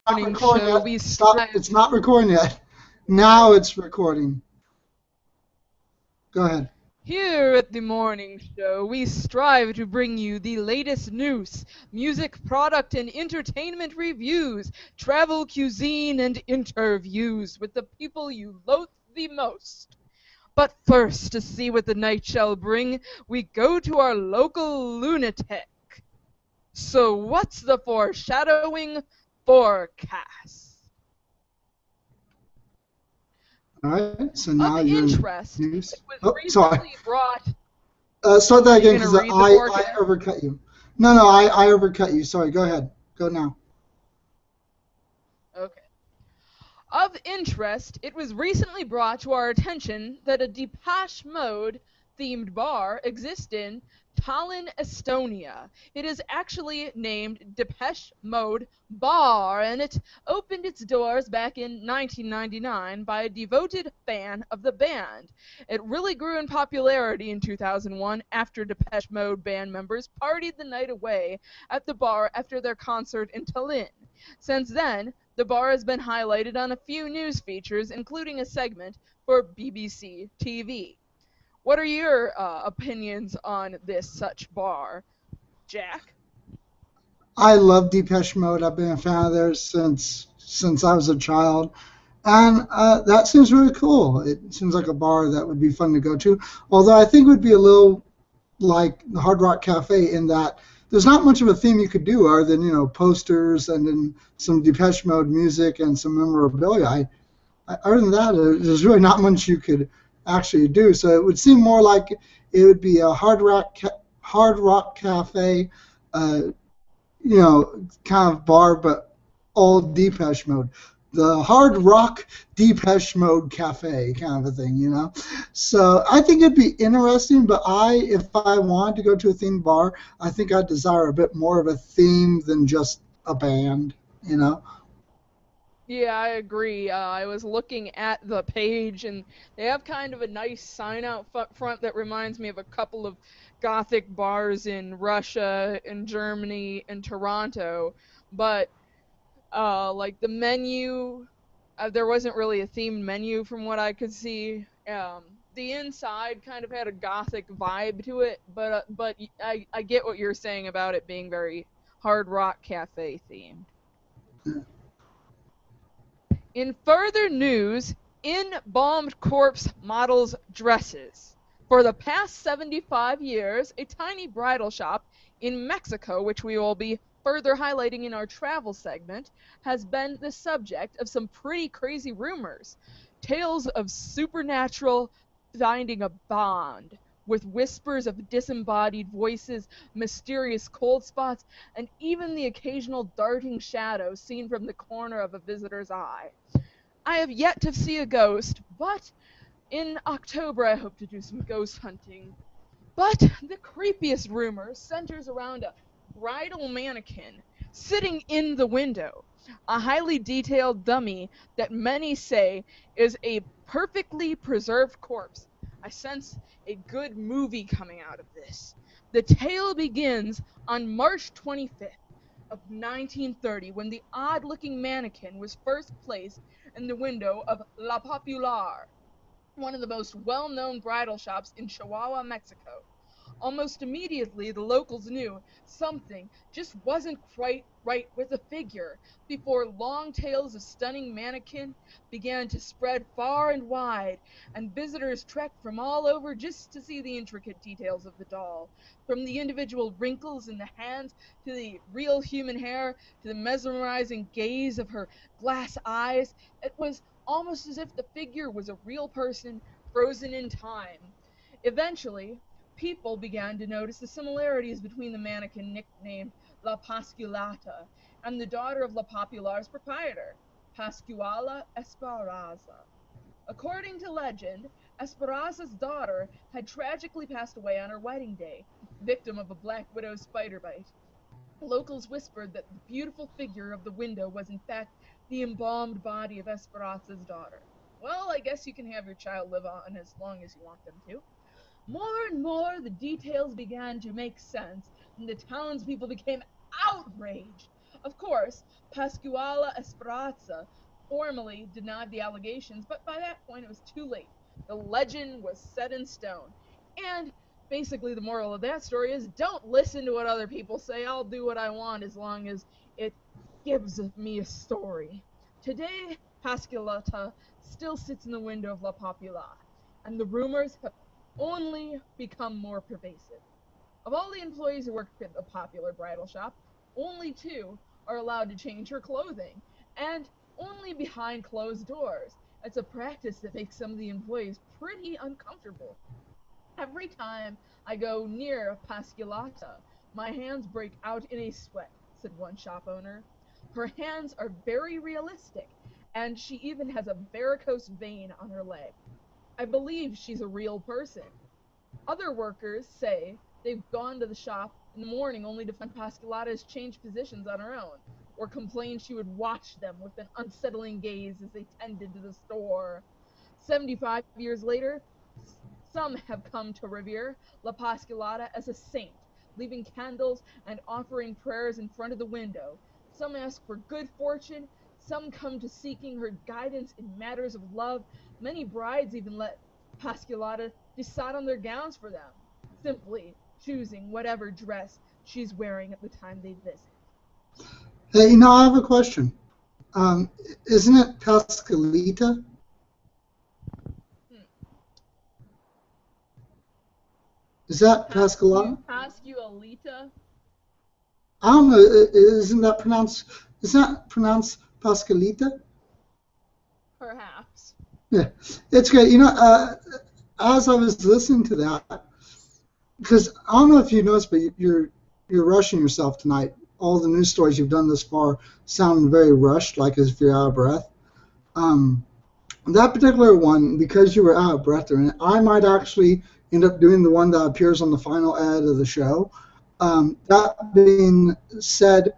Mourning recording Show, yet. we Stop. strive It's not recording yet. Now it's recording. Go ahead. here at the Mourning Show, we strive to bring you the latest news, music, product, and entertainment reviews, travel, cuisine, and interviews with the people you loathe the most. But first, to see what the night shall bring, we go to our local lunatic. So, what's the foreshadowing forecast? All right. So Of now you're in interest, news. it was Oh, sorry. recently brought. Start Are that you again going to because read the I forecast? overcut you. No, I overcut you. Sorry. Go ahead. Go now. Okay. Of interest, it was recently brought to our attention that a Depeche Mode themed bar exists in Tallinn, Estonia. It is actually named Depeche Mode Bar, and it opened its doors back in 1999 by a devoted fan of the band. It really grew in popularity in 2001 after Depeche Mode band members partied the night away at the bar after their concert in Tallinn. Since then, the bar has been highlighted on a few news features, including a segment for BBC TV. What are your opinions on this such bar, Jack? I love Depeche Mode. I've been a fan of theirs since I was a child, and that seems really cool. It seems like a bar that would be fun to go to. Although I think it would be a little like the Hard Rock Cafe in that there's not much of a theme you could do other than posters and then some Depeche Mode music and some memorabilia. Other than that, there's really not much you could actually do. So it would seem more like it would be a Hard Rock Cafe, uh, kind of bar, but all Depeche Mode. The Hard Rock Depeche Mode Cafe kind of a thing. So I think it'd be interesting, but if I wanted to go to a themed bar, I think I'd desire a bit more of a theme than just a band. Yeah, I agree. I was looking at the page, and they have kind of a nice sign out front that reminds me of a couple of Gothic bars in Russia, in Germany, and Toronto. But like the menu, there wasn't really a themed menu from what I could see. The inside kind of had a Gothic vibe to it, but I get what you're saying about it being very Hard Rock Cafe themed. In further news, embalmed corpse models dresses. For the past 75 years, a tiny bridal shop in Mexico, which we will be further highlighting in our travel segment, has been the subject of some pretty crazy rumors. Tales of supernatural finding a bond, with whispers of disembodied voices, mysterious cold spots, and even the occasional darting shadow seen from the corner of a visitor's eye. I have yet to see a ghost, but in October I hope to do some ghost hunting. But the creepiest rumor centers around a bridal mannequin sitting in the window, a highly detailed dummy that many say is a perfectly preserved corpse. I sense a good movie coming out of this. The tale begins on March 25th of 1930 when the odd-looking mannequin was first placed in the window of La Popular, one of the most well-known bridal shops in Chihuahua, Mexico. Almost immediately, the locals knew something just wasn't quite right with the figure before long tales of stunning mannequin began to spread far and wide, and visitors trekked from all over just to see the intricate details of the doll. From the individual wrinkles in the hands to the real human hair to the mesmerizing gaze of her glass eyes, it was almost as if the figure was a real person frozen in time. Eventually, people began to notice the similarities between the mannequin nicknamed La Pasculata and the daughter of La Popular's proprietor, Pascuala Esperanza. According to legend, Esperanza's daughter had tragically passed away on her wedding day, victim of a black widow spider bite. Locals whispered that the beautiful figure of the window was in fact the embalmed body of Esperanza's daughter. Well, I guess you can have your child live on as long as you want them to. More and more the details began to make sense, and the townspeople became outraged. Of course, Pasquale Esperanza formally denied the allegations, but by that point it was too late. The legend was set in stone. And basically, the moral of that story is don't listen to what other people say. I'll do what I want as long as it gives me a story. Today, Pasqualata still sits in the window of La Popular, and the rumors have only become more pervasive. Of all the employees who work at the popular bridal shop, only two are allowed to change her clothing, and only behind closed doors. It's a practice that makes some of the employees pretty uncomfortable. Every time I go near Pasquilata, my hands break out in a sweat, said one shop owner. Her hands are very realistic, and she even has a varicose vein on her leg. I believe she's a real person. Other workers say they've gone to the shop in the morning only to find Pasquilata has changed positions on her own, or complained she would watch them with an unsettling gaze as they tended to the store. 75 years later, some have come to revere La Pasquilata as a saint, leaving candles and offering prayers in front of the window. Some ask for good fortune, some come to seeking her guidance in matters of love. Many brides even let Pasquilata decide on their gowns for them, simply choosing whatever dress she's wearing at the time they visit. Hey, I have a question. Um, isn't it Pascalita? Hmm. Is that Pascalata? Pascualita? I don't know. Isn't that pronounced? Is that pronounced Pascalita? Perhaps. Yeah, it's great. As I was listening to that, because I don't know if you noticed, but you're rushing yourself tonight. All the news stories you've done this far sound very rushed, like as if you're out of breath. Um, that particular one, because you were out of breath during it, I might actually end up doing the one that appears on the final ad of the show. That being said,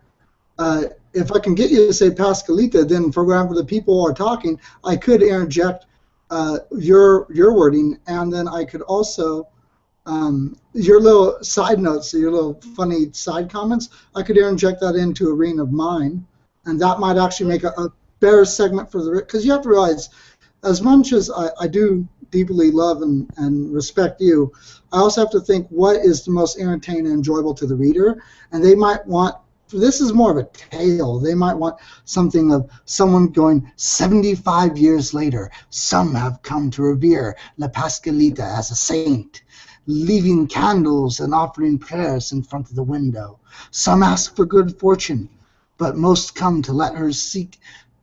if I can get you to say Pascalita, then for whenever the people are talking, I could interject your wording, and then I could also your little side notes, your little funny side comments, I could interject that into a reading of mine, and that might actually make a better segment for the, because you have to realize, as much as I do deeply love and respect you, I also have to think what is the most entertaining and enjoyable to the reader, and they might want, this is more of a tale. They might want something of someone going 75 years later. Some have come to revere La Pascalita as a saint, leaving candles and offering prayers in front of the window. Some ask for good fortune, but most come to let her seek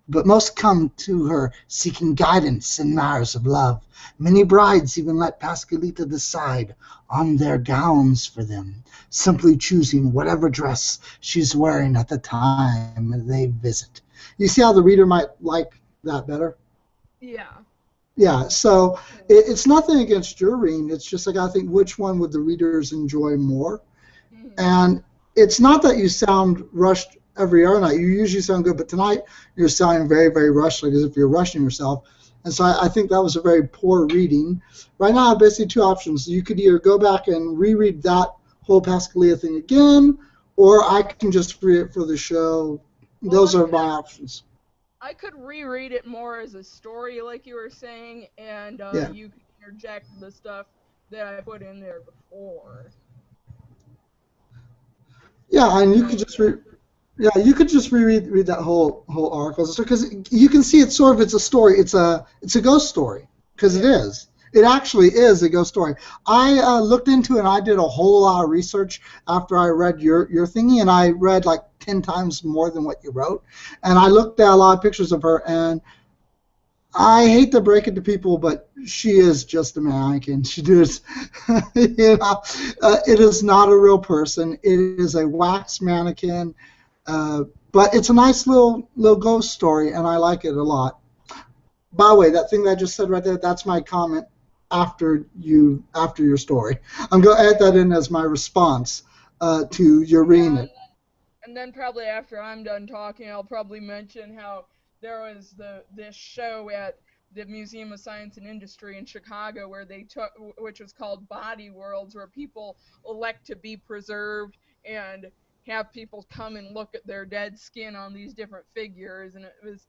but most come to her seeking guidance in matters of love. Many brides even let Pascalita decide on their gowns for them, simply choosing whatever dress she's wearing at the time they visit. You see how the reader might like that better? Yeah. Yeah, so it's nothing against your reading. It's just like I think which one would the readers enjoy more? Mm-hmm. And it's not that you sound rushed every other night. You usually sound good, but tonight you're sounding very, very rushed, like as if you're rushing yourself. And so I think that was a very poor reading. Right now, I have basically two options. You could either go back and reread that whole Pascalia thing again, or I can just read it for the show. Well, Those are my options. I could reread it more as a story, like you were saying, and Yeah. you could interject the stuff that I put in there before. Yeah, and you So could just yeah. yeah, you could just read that whole article because you can see it's sort of it's a story. It's a ghost story because it Yeah. is. It actually is a ghost story. I looked into it and I did a whole lot of research after I read your thingy, and I read like 10 times more than what you wrote. And I looked at a lot of pictures of her, and I hate to break it to people, but she is just a mannequin. She does, it is not a real person. It is a wax mannequin, uh, but it's a nice little ghost story, and I like it a lot. By the way, that thing that I just said right there, that's my comment after your story. I'm going to add that in as my response to your reading Yeah, it. and then probably after I'm done talking, I'll probably mention how there was this show at the Museum of Science and Industry in Chicago where they took, which was called Body Worlds, where people elect to be preserved, and have people come and look at their dead skin on these different figures, and it was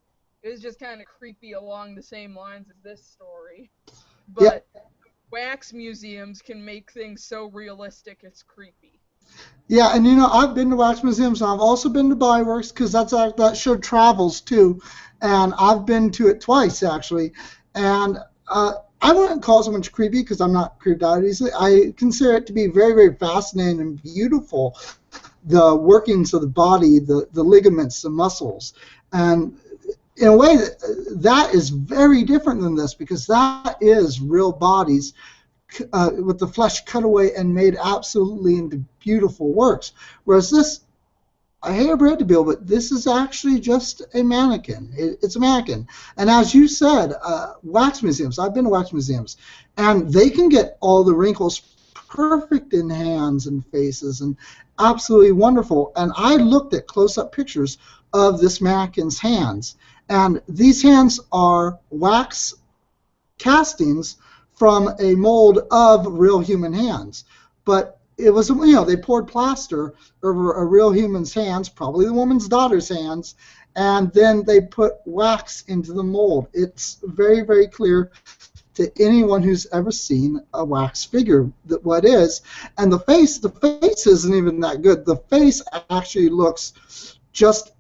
just kind of creepy along the same lines as this story. Yeah, But wax museums can make things so realistic it's creepy. yeah, and I've been to wax museums. And I've also been to Works because that show travels too, and I've been to it twice actually, and I wouldn't call it so much creepy because I'm not creeped out easily. I consider it to be very, very fascinating and beautiful. The workings of the body, the ligaments, the muscles, and in a way that is very different than this because that is real bodies with the flesh cut away and made absolutely into beautiful works. Whereas this, I hate to break it to Bill, but this is actually just a mannequin. It's a mannequin. And as you said, wax museums, I've been to wax museums, and they can get all the wrinkles perfect in hands and faces and absolutely wonderful. And I looked at close-up pictures of this mannequin's hands. And these hands are wax castings from a mold of real human hands. But it was, they poured plaster over a real human's hands, probably the woman's daughter's hands, and then they put wax into the mold. It's very, very clear to anyone who's ever seen a wax figure that what is. And the face isn't even that good. The face actually looks just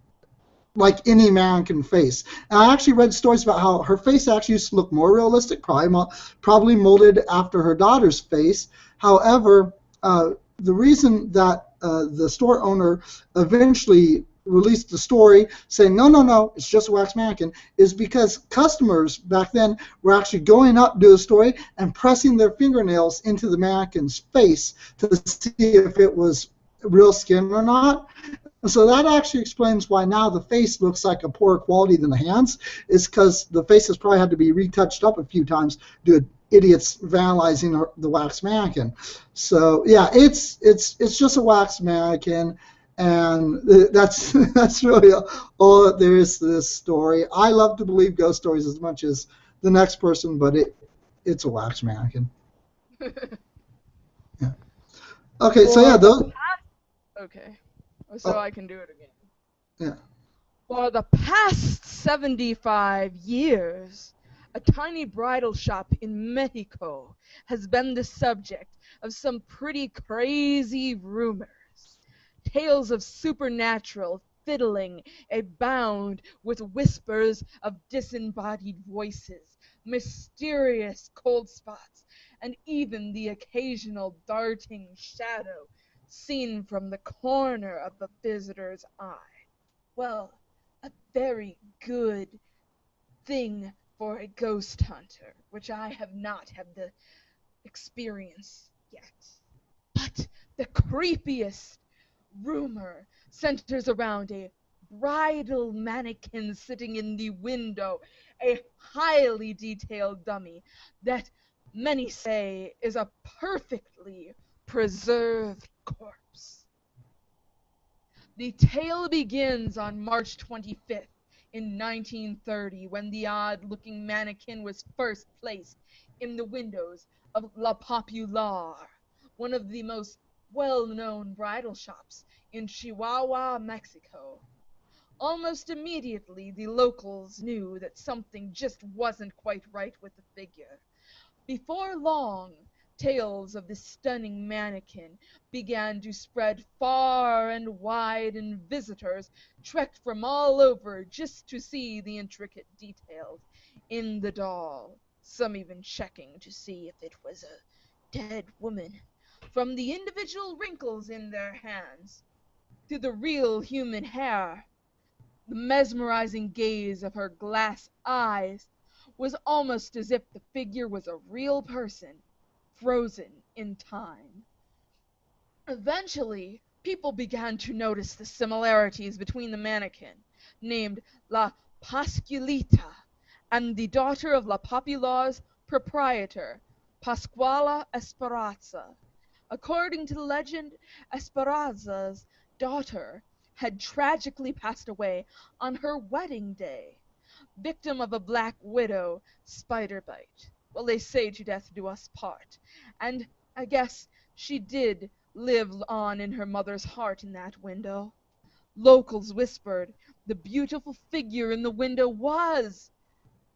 like any mannequin face. And I actually read stories about how her face actually used to look more realistic, probably molded after her daughter's face. However, the reason that the store owner eventually released the story saying, no, it's just a wax mannequin, is because customers back then were actually going up to the story and pressing their fingernails into the mannequin's face to see if it was real skin or not. And so that actually explains why now the face looks like a poorer quality than the hands, is because the face has probably had to be retouched up a few times due to idiots vandalizing the wax mannequin. So yeah, it's just a wax mannequin, and that's really all that there is to this story. I love to believe ghost stories as much as the next person, but it's a wax mannequin. Yeah. Okay, so yeah, For the those. past, okay, so Oh, I can do it again. yeah. For the past 75 years, a tiny bridal shop in Mexico has been the subject of some pretty crazy rumors. Tales of supernatural fiddling abound with whispers of disembodied voices, mysterious cold spots, and even the occasional darting shadow seen from the corner of the visitor's eye. Well, a very good thing for a ghost hunter, which I have not had the experience yet. But the creepiest rumor centers around a bridal mannequin sitting in the window, a highly detailed dummy that many say is a perfectly preserved corpse. The tale begins on March 25th in 1930 when the odd-looking mannequin was first placed in the windows of La Popular, one of the most well-known bridal shops in Chihuahua, Mexico. Almost immediately, the locals knew that something just wasn't quite right with the figure. Before long, tales of this stunning mannequin began to spread far and wide, and visitors trekked from all over just to see the intricate details in the doll, some even checking to see if it was a dead woman. From the individual wrinkles in their hands to the real human hair, the mesmerizing gaze of her glass eyes was almost as if the figure was a real person, frozen in time. Eventually, people began to notice the similarities between the mannequin, named La Pascualita, and the daughter of La Popular's proprietor, Pascuala Esperanza. According to the legend, Esperanza's daughter had tragically passed away on her wedding day, victim of a black widow spider bite. Well, they say to death do us part, and I guess she did lived on in her mother's heart in that window. Locals whispered the beautiful figure in the window was,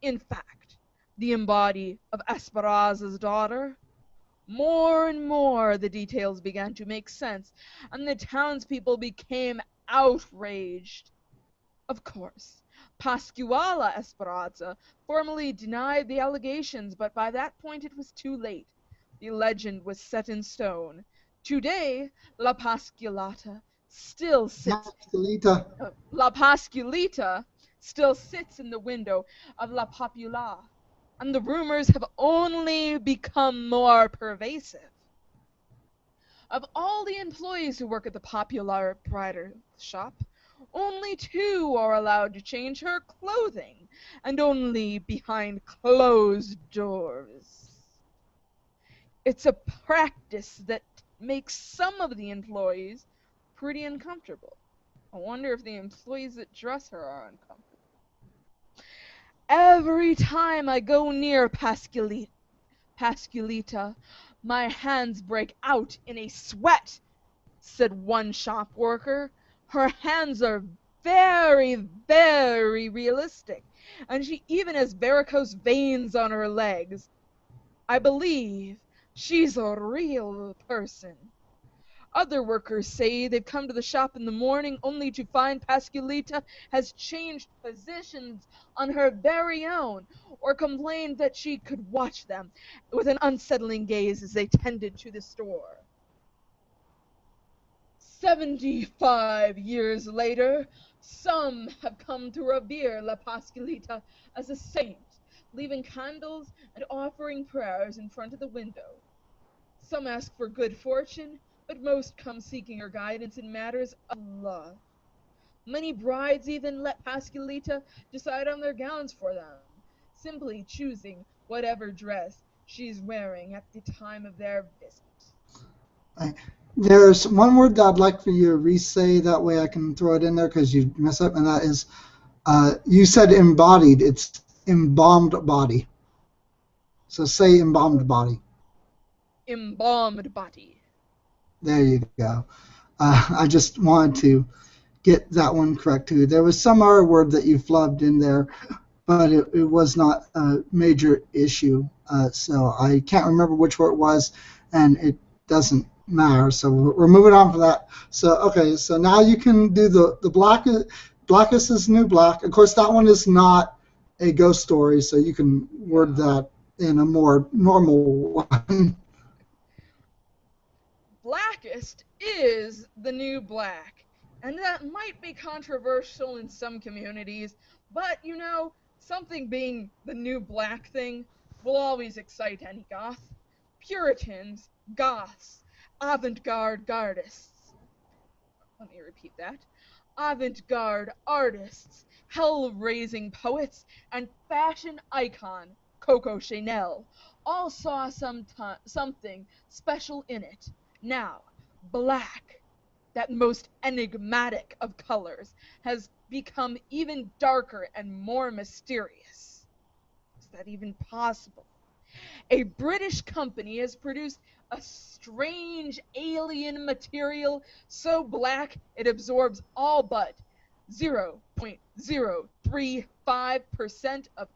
in fact, the embody of Esperanza's daughter. More and more the details began to make sense, and the townspeople became outraged. Of course, Pascuala Esperanza formally denied the allegations, but by that point it was too late. The legend was set in stone. Today, La Pasculata still sits Pascalita. La Pasculita still sits in the window of La Popular, and the rumors have only become more pervasive. Of all the employees who work at the Popular bridal shop, only 2 are allowed to change her clothing, and only behind closed doors. It's a practice that makes some of the employees pretty uncomfortable. I wonder if the employees that dress her are uncomfortable. Every time I go near Pasculita, my hands break out in a sweat, said one shop worker. Her hands are very, very realistic, and she even has varicose veins on her legs. I believe she's a real person. Other workers say they've come to the shop in the morning only to find Pasculita has changed positions on her very own, or complained that she could watch them with an unsettling gaze as they tended to the store. 75 years later, some have come to revere La Pasculita as a saint, leaving candles and offering prayers in front of the window. Some ask for good fortune, but most come seeking her guidance in matters of love. Many brides even let Pasculita decide on their gowns for them, simply choosing whatever dress she's wearing at the time of their visit. I, there's one word that I'd like for you to re-say. That way I can throw it in there because you mess up, and that is, you said embodied. It's embalmed body. So say embalmed body. Embalmed body. There you go. I just wanted to get that one correct too. There was some other word that you flubbed in there, but it was not a major issue. So I can't remember which word it was, and it doesn't matter. So we're moving on from that. So okay, so now you can do the blackest is new black. Of course, that one is not a ghost story, so you can word that in a more normal one. Blackest is the new black, and that might be controversial in some communities, but you know, something being the new black thing will always excite any goth. Puritans, goths, avant-garde artists. Let me repeat that. Avant-garde artists, hell-raising poets, and fashion icon Coco Chanel all saw something special in it. Now, black, that most enigmatic of colors, has become even darker and more mysterious. Is that even possible? A British company has produced a strange alien material so black it absorbs all but 0.035% of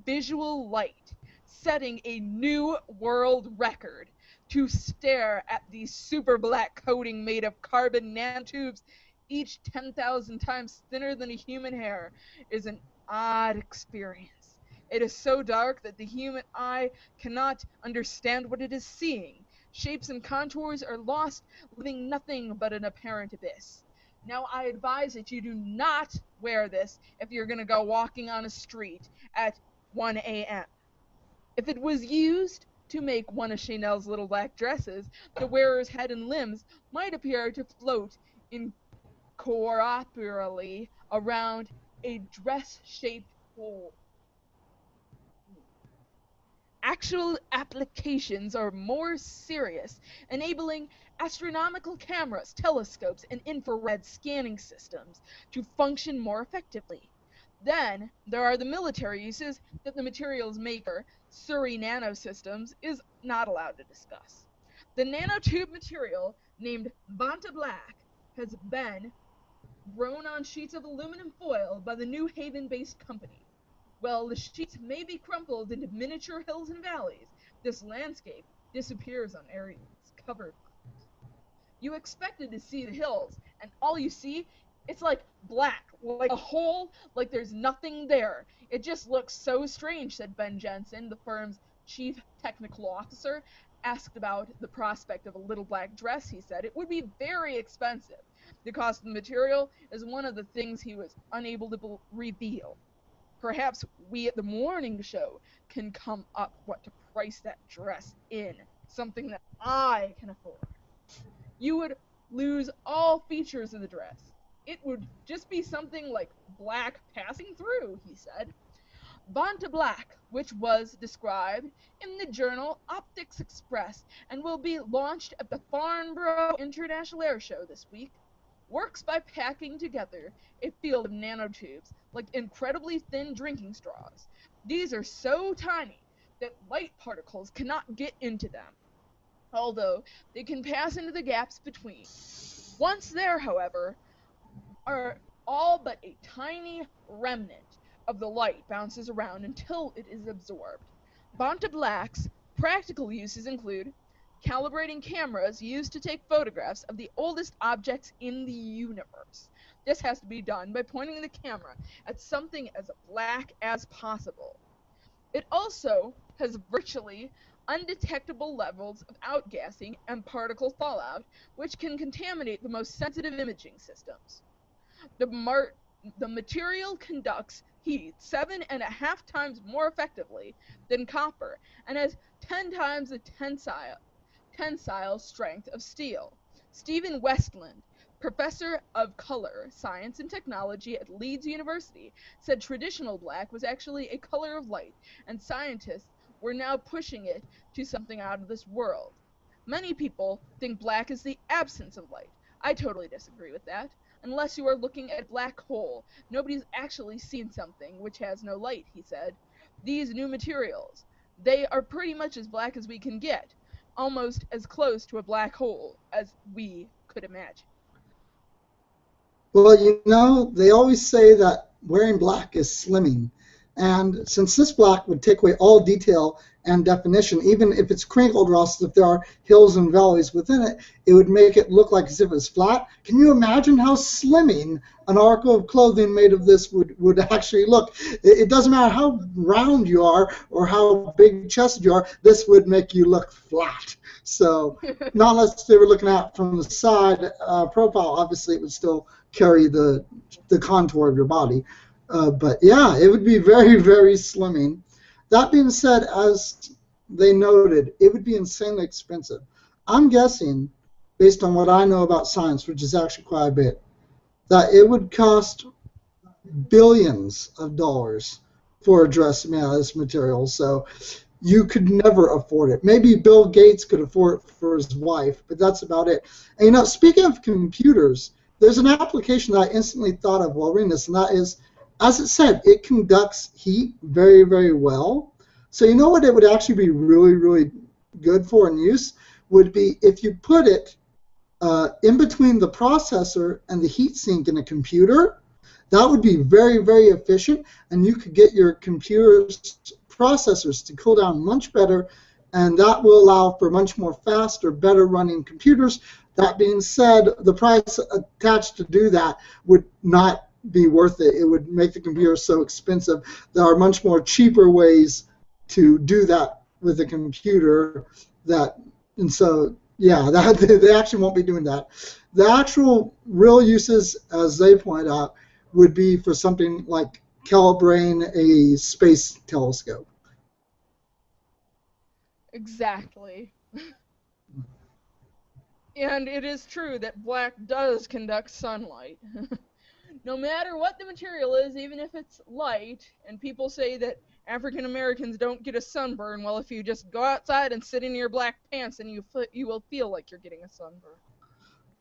visual light, setting a new world record. To stare at the super black coating made of carbon nanotubes, each 10,000 times thinner than a human hair, is an odd experience. It is so dark that the human eye cannot understand what it is seeing. Shapes and contours are lost, leaving nothing but an apparent abyss. Now, I advise that you do not wear this if you're going to go walking on a street at 1 a.m. If it was used to make one of Chanel's little black dresses, the wearer's head and limbs might appear to float incorporeally around a dress-shaped hole. Actual applications are more serious, enabling astronomical cameras, telescopes, and infrared scanning systems to function more effectively. Then, there are the military uses that the materials maker, Surrey Nanosystems, is not allowed to discuss. The nanotube material named Banta Black has been grown on sheets of aluminum foil by the New Haven-based company. While the sheets may be crumpled into miniature hills and valleys, this landscape disappears on areas covered. You expected to see the hills, and all you see, it's like black, like a hole, like there's nothing there. It just looks so strange, said Ben Jensen, the firm's chief technical officer. Asked about the prospect of a little black dress, he said it would be very expensive. The cost of the material is one of the things he was unable to reveal. Perhaps we at the Mourning Show can come up what to price that dress in, something that I can afford. You would lose all features of the dress. It would just be something like black passing through, he said. Banta Black, which was described in the journal Optics Express and will be launched at the Farnborough International Air Show this week, works by packing together a field of nanotubes like incredibly thin drinking straws. These are so tiny that light particles cannot get into them, although they can pass into the gaps between. Once there, however, are all but a tiny remnant of the light bounces around until it is absorbed. Banta Black's practical uses include calibrating cameras used to take photographs of the oldest objects in the universe. This has to be done by pointing the camera at something as black as possible. It also has virtually undetectable levels of outgassing and particle fallout, which can contaminate the most sensitive imaging systems. The material conducts heat 7.5 times more effectively than copper and has 10 times the tensile strength of steel. Stephen Westland, professor of color science and technology at Leeds University, said traditional black was actually a color of light, and scientists were now pushing it to something out of this world. Many people think black is the absence of light. I totally disagree with that. Unless you are looking at a black hole, nobody's actually seen something which has no light, he said. These new materials, they are pretty much as black as we can get, almost as close to a black hole as we could imagine. Well, they always say that wearing black is slimming. And since this black would take away all detail and definition, even if it's crinkled, or else if there are hills and valleys within it, it would make it look like as if it was flat. Can you imagine how slimming an article of clothing made of this would actually look? It doesn't matter how round you are or how big chested you are, this would make you look flat. So not unless they were looking at from the side profile, obviously it would still carry the contour of your body. But yeah, it would be very, very slimming. That being said, as they noted, it would be insanely expensive. I'm guessing, based on what I know about science, which is actually quite a bit, that it would cost billions of dollars for a dress made out of this material. So you could never afford it. Maybe Bill Gates could afford it for his wife, but that's about it. And speaking of computers, there's an application that I instantly thought of while reading this, and that is, as it said, it conducts heat very, very well. So you know what it would actually be really, really good for in use would be if you put it in between the processor and the heat sink in a computer. That would be very, very efficient, and you could get your computer's processors to cool down much better, and that will allow for much more faster, better running computers. That being said, the price attached to do that would not be worth it. It would make the computer so expensive. There are much more cheaper ways to do that with a computer. And so yeah, they actually won't be doing that. The actual real uses, as they point out, would be for something like calibrating a space telescope. Exactly. And it is true that black does conduct sunlight. No matter what the material is, even if it's light, and people say that African Americans don't get a sunburn, well, if you just go outside and sit in your black pants, and you will feel like you're getting a sunburn.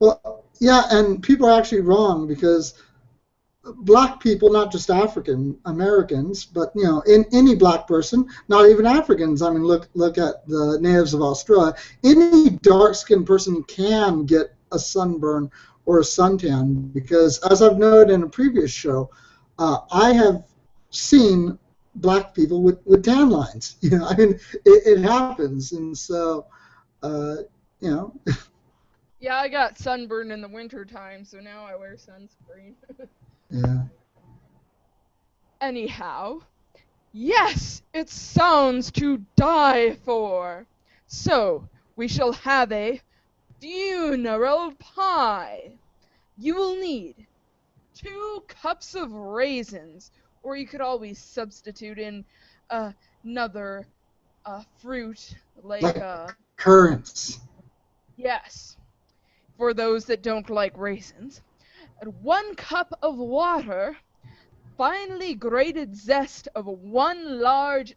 Well, yeah, and people are actually wrong, because black people, not just African Americans, but in any black person, not even Africans. I mean, look at the natives of Australia. Any dark-skinned person can get a sunburn or a suntan because, as I've noted in a previous show, I have seen black people with tan lines. I mean, it happens, and so you know. Yeah, I got sunburned in the winter time, so now I wear sunscreen. Yeah. Anyhow, yes, it sounds to die for. So, we shall have a funeral pie. You will need 2 cups of raisins, or you could always substitute in another fruit like Like currants. yes, for those that don't like raisins. And 1 cup of water, finely grated zest of 1 large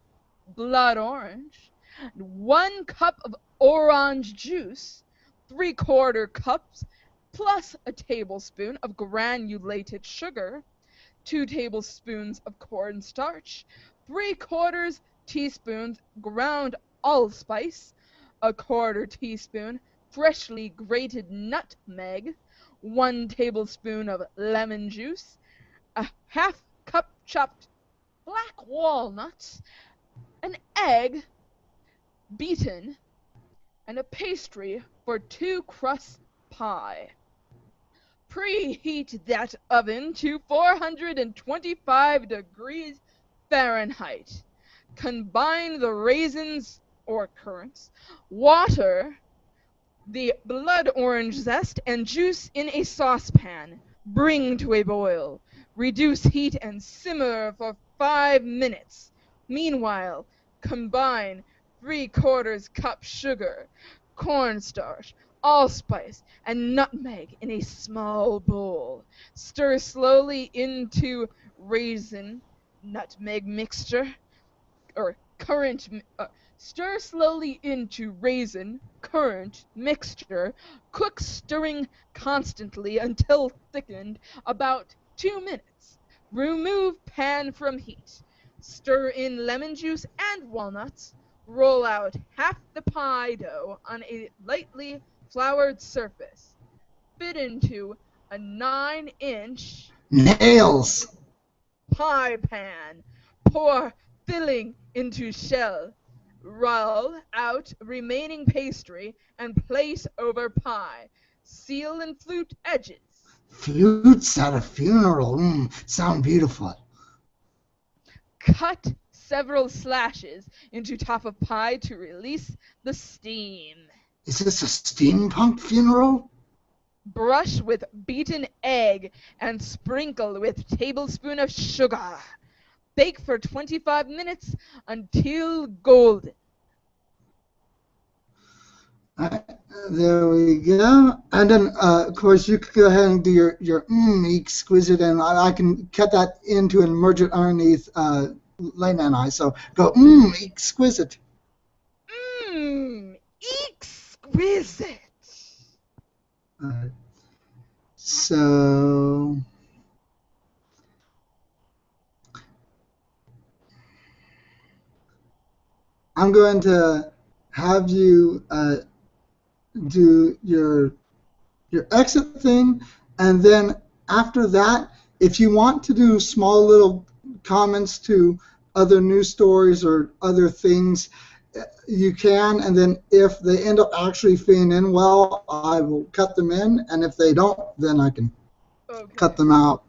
blood orange, 1 cup of orange juice, 3/4 cups, plus a tablespoon of granulated sugar, 2 tablespoons of cornstarch, 3/4 teaspoons ground allspice, a 1/4 teaspoon freshly grated nutmeg, 1 tablespoon of lemon juice, a 1/2 cup chopped black walnuts, an egg beaten, and a pastry for 2 crust pie. Preheat that oven to 425 degrees Fahrenheit. Combine the raisins or currants, water, the blood orange zest, and juice in a saucepan. Bring to a boil. Reduce heat and simmer for 5 minutes. Meanwhile, combine 3/4 cup sugar, cornstarch, allspice, and nutmeg in a small bowl. Stir slowly into raisin nutmeg mixture or currant. Stir slowly into raisin currant mixture. Cook, stirring constantly until thickened, about 2 minutes. Remove pan from heat. Stir in lemon juice and walnuts. Roll out half the pie dough on a lightly floured surface. Fit into a 9-inch Nails. pie pan. Pour filling into shell. Roll out remaining pastry and place over pie. Seal and flute edges. Flutes at a funeral. Sound beautiful. Cut several slashes into top of pie to release the steam. Is this a steampunk funeral? Brush with beaten egg and sprinkle with tablespoon of sugar. Bake for 25 minutes until golden. There we go. And then, of course, you could go ahead and do your exquisite, and I can cut that into and merge it underneath layman eye. So go exquisite. Exquisite. So I'm going to have you do your exit thing, and then after that, if you want to do small little comments to other news stories or other things, you can, and then if they end up actually fitting in well, I will cut them in, and if they don't, then I can cut them out.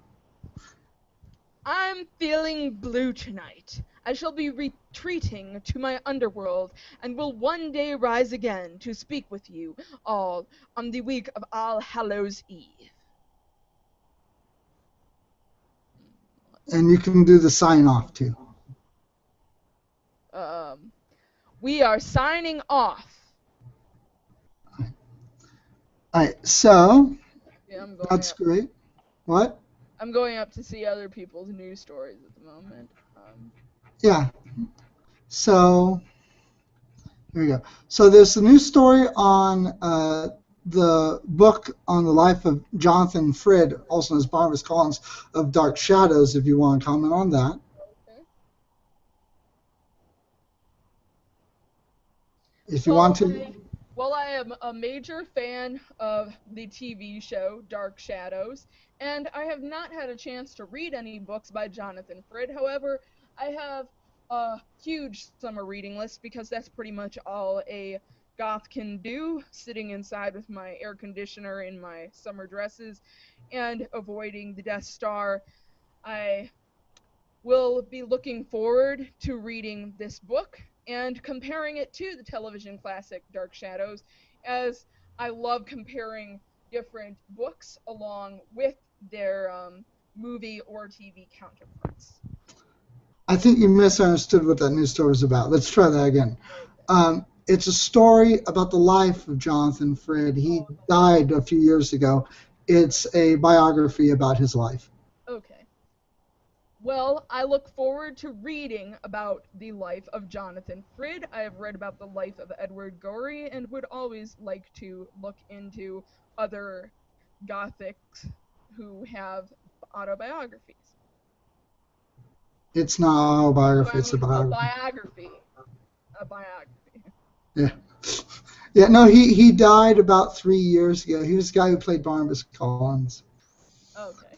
I'm feeling blue tonight. I shall be retreating to my underworld, and will one day rise again to speak with you all on the week of All Hallows Eve. And you can do the sign off too. We are signing off. All right, so Yeah, I'm going that's up. great. What? I'm going up to see other people's news stories at the moment. Yeah. So here we go. So there's a news story on the book on the life of Jonathan Frid, also known as Barnabas Collins, of Dark Shadows, if you want to comment on that. Okay. If you want to. Well, I am a major fan of the TV show Dark Shadows, and I have not had a chance to read any books by Jonathan Frid. However, I have a huge summer reading list because that's pretty much all a goth can do, sitting inside with my air conditioner in my summer dresses and avoiding the Death Star. I will be looking forward to reading this book and comparing it to the television classic Dark Shadows, as I love comparing different books along with their movie or TV counterparts. I think you misunderstood what that news story was about. Let's try that again. It's a story about the life of Jonathan Frid. He died a few years ago. It's a biography about his life. Okay. Well, I look forward to reading about the life of Jonathan Frid. I have read about the life of Edward Gorey and would always like to look into other Gothics who have autobiographies. It's not an autobiography, I it's a mean, a biography. biography. A biography. Yeah. Yeah, no, he died about 3 years ago. He was the guy who played Barnabas Collins. Okay.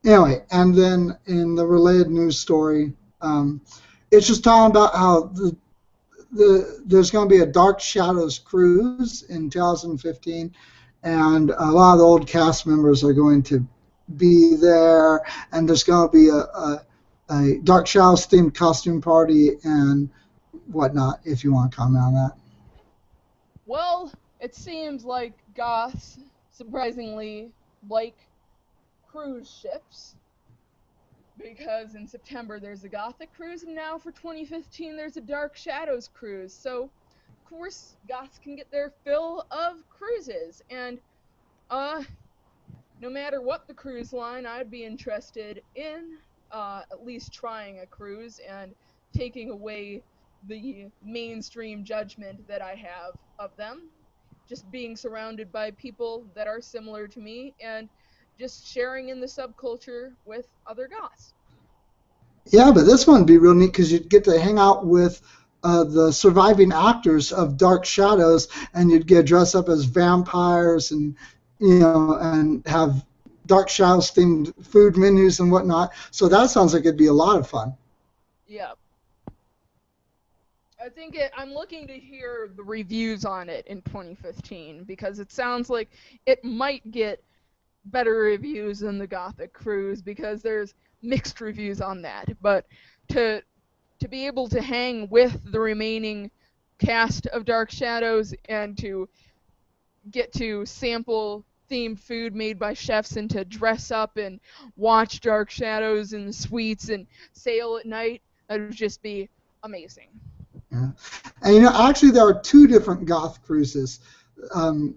Anyway, and then in the related news story, it's just talking about how there's going to be a Dark Shadows cruise in 2015, and a lot of the old cast members are going to be there, and there's going to be a Dark Shadows themed costume party and whatnot, if you want to comment on that. Well, it seems like goths surprisingly like cruise ships, because in September there's a Gothic cruise, and now for 2015 there's a Dark Shadows cruise. So, of course, goths can get their fill of cruises, and no matter what the cruise line, I'd be interested in at least trying a cruise and taking away the mainstream judgment that I have of them. Just being surrounded by people that are similar to me and just sharing in the subculture with other goths. Yeah, but this one would be real neat because you'd get to hang out with the surviving actors of Dark Shadows, and you'd get dressed up as vampires, and and have Dark Shadows themed food menus and whatnot. So that sounds like it'd be a lot of fun. Yeah. I'm looking to hear the reviews on it in 2015 because it sounds like it might get better reviews than the Gothic Cruise because there's mixed reviews on that. But to be able to hang with the remaining cast of Dark Shadows and to get to sample themed food made by chefs and to dress up and watch Dark Shadows in the suites and sail at night, that would just be amazing. Yeah. And actually, there are two different goth cruises, and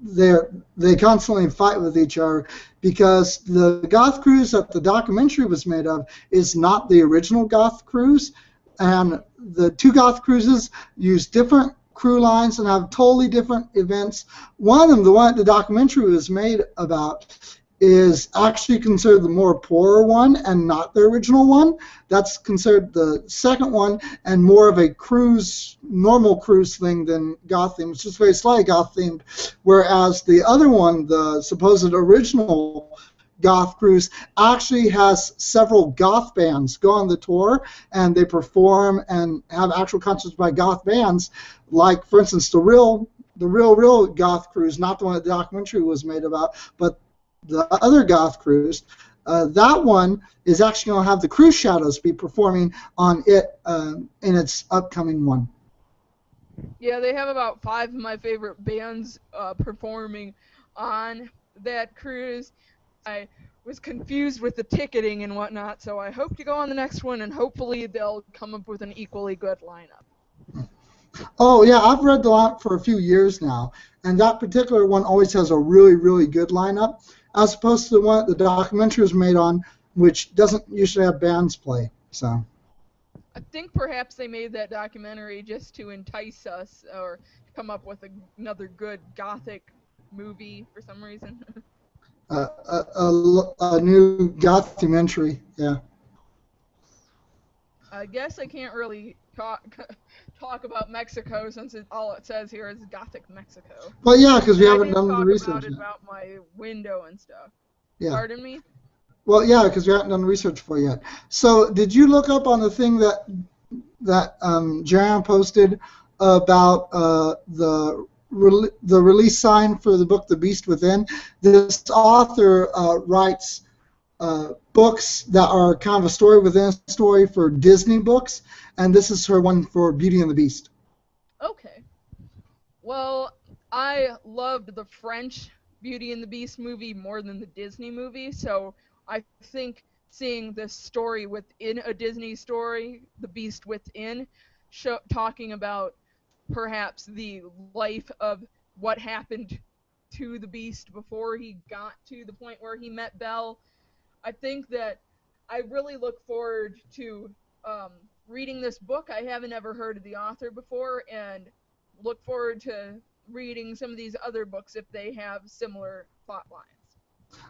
they constantly fight with each other because the goth cruise that the documentary was made of is not the original goth cruise, and the two goth cruises use different crew lines and have totally different events. One of them, the one the documentary was made about, is actually considered the more poorer one and not the original one. That's considered the second one and more of a cruise, normal cruise thing than goth themed. It's just very slightly goth themed. Whereas the other one, the supposed original goth cruise, actually has several goth bands go on the tour, and they perform and have actual concerts by goth bands. Like, for instance, the real goth cruise, not the one that the documentary was made about, but the other goth cruise, that one is actually going to have the Cruise Shadows be performing on it in its upcoming one. Yeah, they have about 5 of my favorite bands performing on that cruise. I was confused with the ticketing and whatnot, so I hope to go on the next one, and hopefully they'll come up with an equally good lineup. Oh, yeah, I've read the lineup for a few years now, and that particular one always has a really, really good lineup, as opposed to the one the documentary was made on, which doesn't usually have bands play. So I think perhaps they made that documentary just to entice us or come up with another good gothic movie for some reason. A new documentary. Yeah. I guess I can't really talk about Mexico since all it says here is Gothic Mexico. Well, yeah, because we And I haven't did done the talk research yet. about my window and stuff. Yeah. Pardon me? Well, yeah, because we haven't done the research for yet. So, did you look up on the thing that Jan posted about the release sign for the book The Beast Within? This author writes books that are kind of a story within a story for Disney books, and this is her one for Beauty and the Beast. Okay. Well, I loved the French Beauty and the Beast movie more than the Disney movie, so I think seeing this story within a Disney story, The Beast Within, talking about perhaps the life of what happened to the Beast before he got to the point where he met Belle, I think that I really look forward to reading this book. I haven't ever heard of the author before, and look forward to reading some of these other books if they have similar plot lines.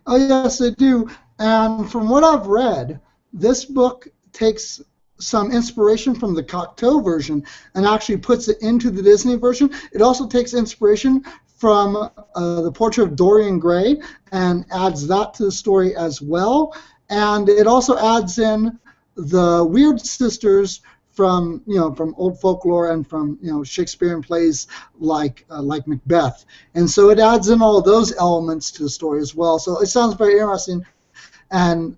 Oh, yes, they do. And from what I've read, this book takes some inspiration from the Cocteau version and actually puts it into the Disney version. It also takes inspiration from the Portrait of Dorian Gray and adds that to the story as well. And it also adds in the Weird Sisters from old folklore and from Shakespearean plays like Macbeth, and so it adds in all of those elements to the story as well. So it sounds very interesting, and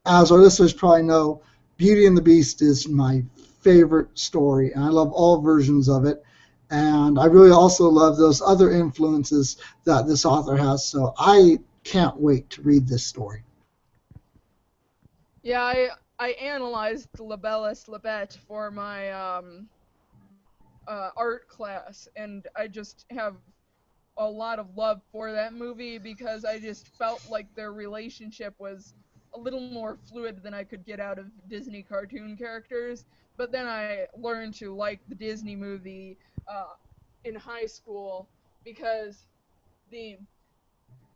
as our listeners probably know, Beauty and the Beast is my favorite story, and I love all versions of it, and I really also love those other influences that this author has. So I can't wait to read this story. Yeah, I analyzed La Belle et la Bête for my art class, and I just have a lot of love for that movie because I just felt like their relationship was a little more fluid than I could get out of Disney cartoon characters. But then I learned to like the Disney movie in high school because the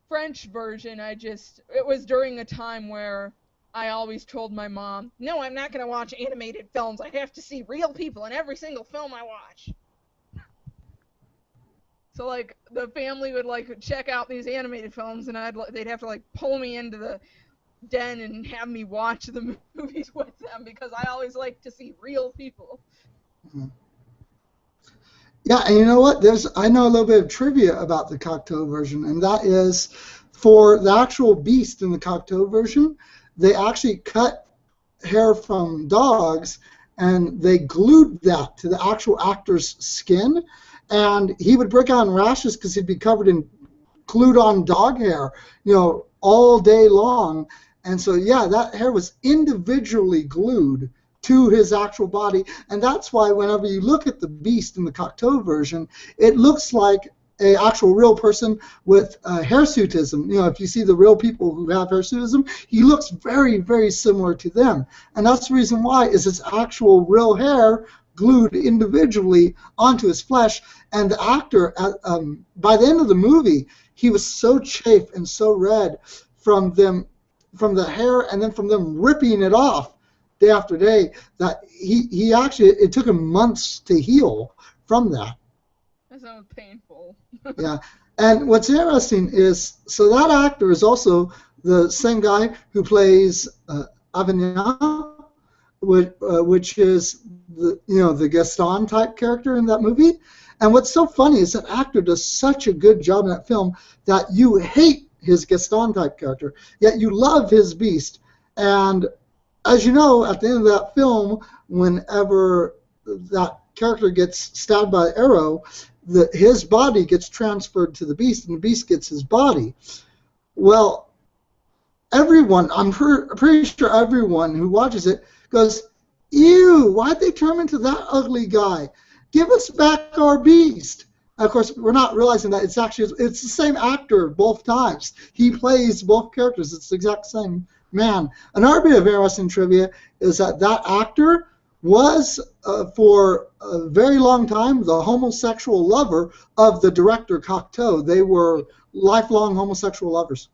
French version, it was during a time where I always told my mom, no, I'm not going to watch animated films. I have to see real people in every single film I watch. So, like, the family would, like, check out these animated films, and they'd have to, like, pull me into the den and have me watch the movies with them because I always like to see real people. Mm-hmm. Yeah, and you know what? I know a little bit of trivia about the Cocteau version, and that is for the actual Beast in the Cocteau version, they actually cut hair from dogs and they glued that to the actual actor's skin, and he would break out in rashes because he'd be covered in glued on dog hair, all day long. And so, yeah, that hair was individually glued to his actual body, and that's why whenever you look at the Beast in the Cocteau version, it looks like an actual real person with hirsutism. If you see the real people who have hirsutism, he looks very, very similar to them, and that's the reason why is his actual real hair glued individually onto his flesh. And the actor, by the end of the movie, he was so chafed and so red from the hair and then from them ripping it off day after day, that he actually, it took him months to heal from that. That sounds painful. Yeah, and what's interesting is, so that actor is also the same guy who plays Avignon, which is the Gaston type character in that movie. And what's so funny is that actor does such a good job in that film that you hate his Gaston type character, yet you love his Beast. And as you know, at the end of that film, whenever that character gets stabbed by an arrow, his body gets transferred to the Beast, and the Beast gets his body. Well, everyone, I'm pretty sure everyone who watches it goes, ew, why'd they turn him into that ugly guy? Give us back our Beast. Of course, we're not realizing that it's the same actor both times. He plays both characters. It's the exact same man. Another bit of interesting trivia is that actor was for a very long time, the homosexual lover of the director Cocteau. They were lifelong homosexual lovers.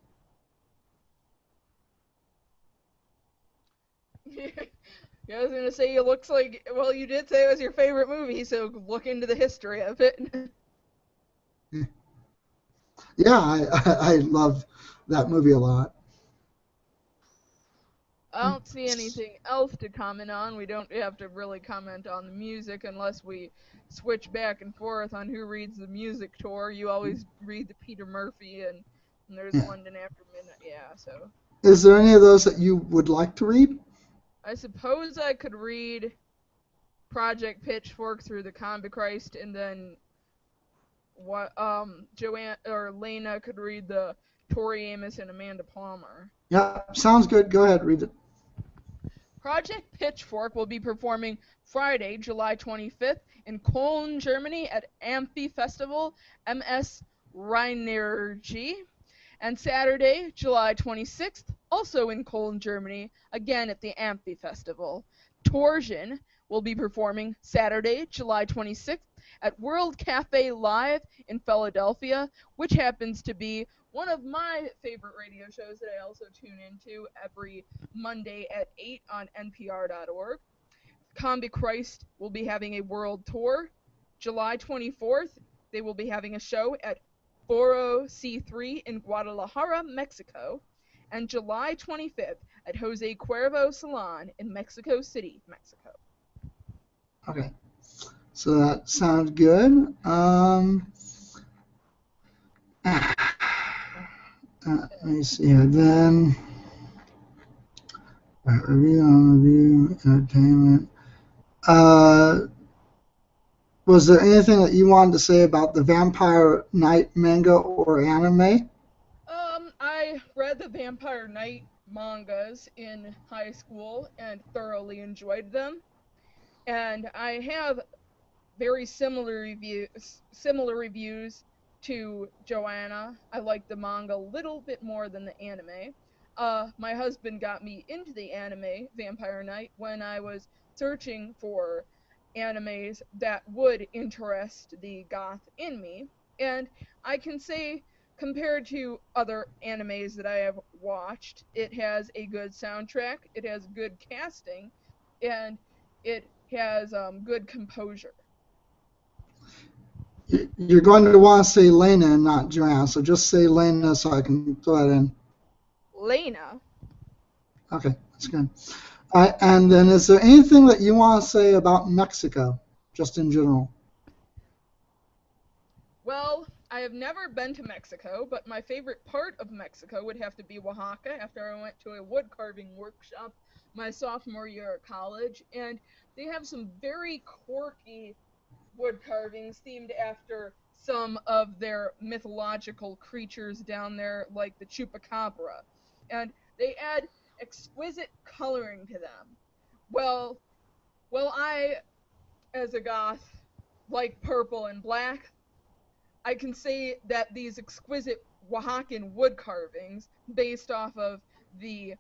Yeah, I was gonna say it looks like. Well, you did say it was your favorite movie, so look into the history of it. Yeah, I love that movie a lot. I don't see anything else to comment on. We don't have to really comment on the music unless we switch back and forth on who reads the music tour. You always read the Peter Murphy, and there's Yeah. London After Midnight. Yeah, so Is there any of those that you would like to read? I suppose I could read Project Pitchfork through the Comic Christ, and then what Joanne or Lena could read the Tori Amos and Amanda Palmer. Yeah, sounds good. Go ahead, read it. Project Pitchfork will be performing Friday, July 25th in Cologne, Germany at Amphi Festival MS Rheinergie, and Saturday, July 26th, also in Cologne, Germany, again at the Amphi Festival. Torsion will be performing Saturday, July 26th at World Cafe Live in Philadelphia, which happens to be one of my favorite radio shows that I also tune into every Monday at 8 on npr.org. Combi Christ will be having a world tour. July 24th, they will be having a show at Foro C3 in Guadalajara, Mexico. And July 25th at Jose Cuervo Salon in Mexico City, Mexico. Okay, so that sounds good. Let me see here. Then review, entertainment. Was there anything that you wanted to say about the Vampire Knight manga or anime? I read the Vampire Knight mangas in high school and thoroughly enjoyed them. And I have very similar reviews to Joanna. I like the manga a little bit more than the anime. My husband got me into the anime Vampire Knight when I was searching for animes that would interest the goth in me, and I can say compared to other animes that I have watched, it has a good soundtrack, it has good casting, and it has good composure. You're going to want to say Lena and not Joanna, so just say Lena so I can throw that in. Lena. Okay, that's good. All right, and then is there anything that you want to say about Mexico, just in general? Well, I have never been to Mexico, but my favorite part of Mexico would have to be Oaxaca after I went to a wood carving workshop my sophomore year at college, and they have some very quirky wood carvings themed after some of their mythological creatures down there, like the chupacabra. And they add exquisite coloring to them. Well, I, as a goth, like purple and black, I can say that these exquisite Oaxacan wood carvings, based off of the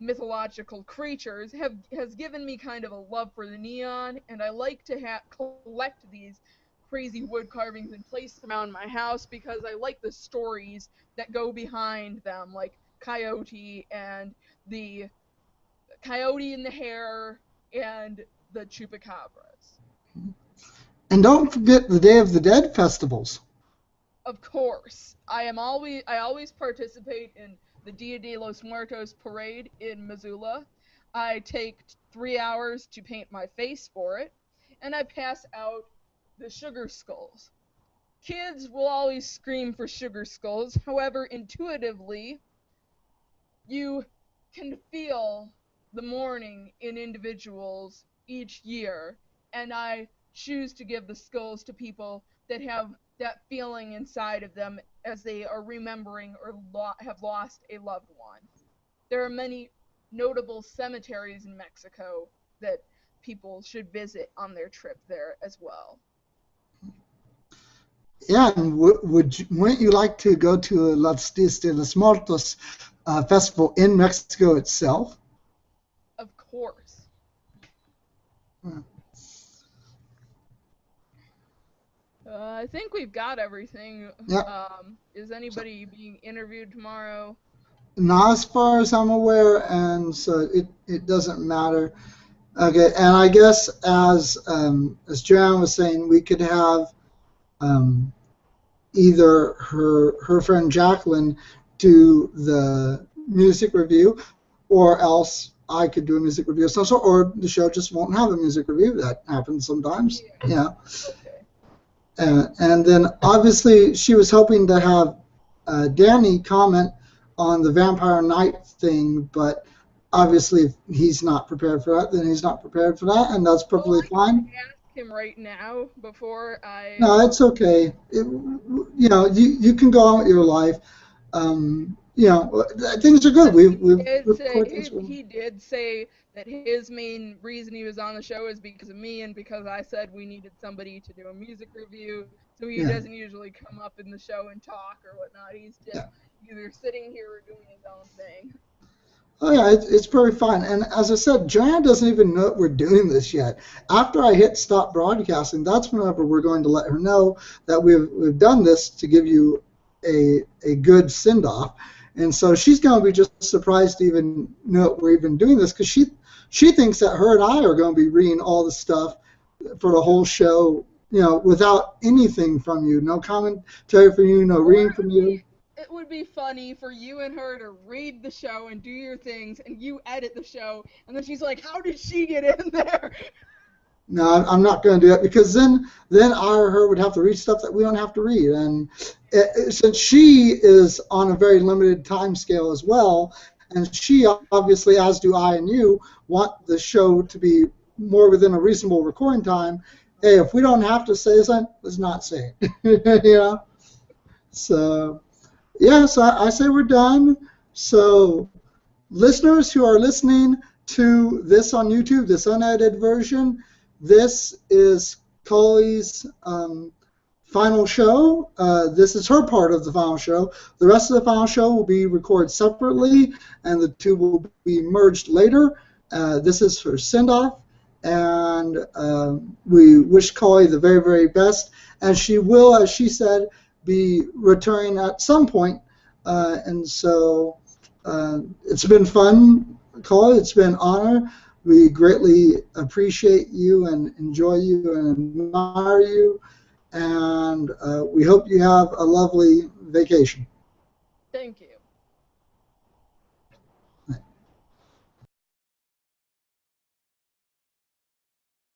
mythological creatures, has given me kind of a love for the neon, and I like to collect these crazy wood carvings and place them around my house because I like the stories that go behind them, like the coyote in the hare and the chupacabras. And don't forget the Day of the Dead festivals. Of course, I always participate in the Dia de los Muertos parade in Missoula. I take 3 hours to paint my face for it, and I pass out the sugar skulls. Kids will always scream for sugar skulls. However, intuitively, you can feel the mourning in individuals each year, and I choose to give the skulls to people that have that feeling inside of them as they are remembering or have lost a loved one. There are many notable cemeteries in Mexico that people should visit on their trip there as well. Yeah, and wouldn't you like to go to Las Dias de los Muertos festival in Mexico itself? Of course. I think we've got everything. Yep. Is anybody being interviewed tomorrow? Not as far as I'm aware, and so it doesn't matter. Okay, and I guess as Joanne was saying, we could have um, either her friend Jacqueline do the music review, or else I could do a music review of some sort, or the show just won't have a music review. That happens sometimes. Yeah. Okay. And then obviously she was hoping to have Danny comment on the Vampire Night thing, but obviously if he's not prepared for that, then he's not prepared for that, and that's perfectly fine. Ask him right now before I. No, it's okay. You can go on with your life. Things are good. He did say that his main reason he was on the show is because of me and because I said we needed somebody to do a music review. So he doesn't usually come up in the show and talk or whatnot. He's just either sitting here or doing his own thing. Oh yeah, it's perfectly fine. And as I said, Joanne doesn't even know that we're doing this yet. After I hit stop broadcasting, that's whenever we're going to let her know that we've done this to give you a good send off. And so she's going to be just surprised to even know that we're even doing this, because she thinks that her and I are going to be reading all the stuff for the whole show, without anything from you, no commentary from you, no reading from you. It would be funny for you and her to read the show and do your things, and you edit the show, and then she's like, how did she get in there? No, I'm not going to do that, because then I or her would have to read stuff that we don't have to read. And since she is on a very limited time scale as well, and she obviously, as do I and you, want the show to be more within a reasonable recording time, hey, if we don't have to say something, let's not say it. So, yeah, so I say we're done. So, listeners who are listening to this on YouTube, this unedited version, this is Colley's final show. This is her part of the final show. The rest of the final show will be recorded separately, and the two will be merged later. This is her send-off, and we wish Colley the very, very best. And she will, as she said, be returning at some point. And so it's been fun, Colley. It's been an honor. We greatly appreciate you and enjoy you and admire you. And we hope you have a lovely vacation. Thank you.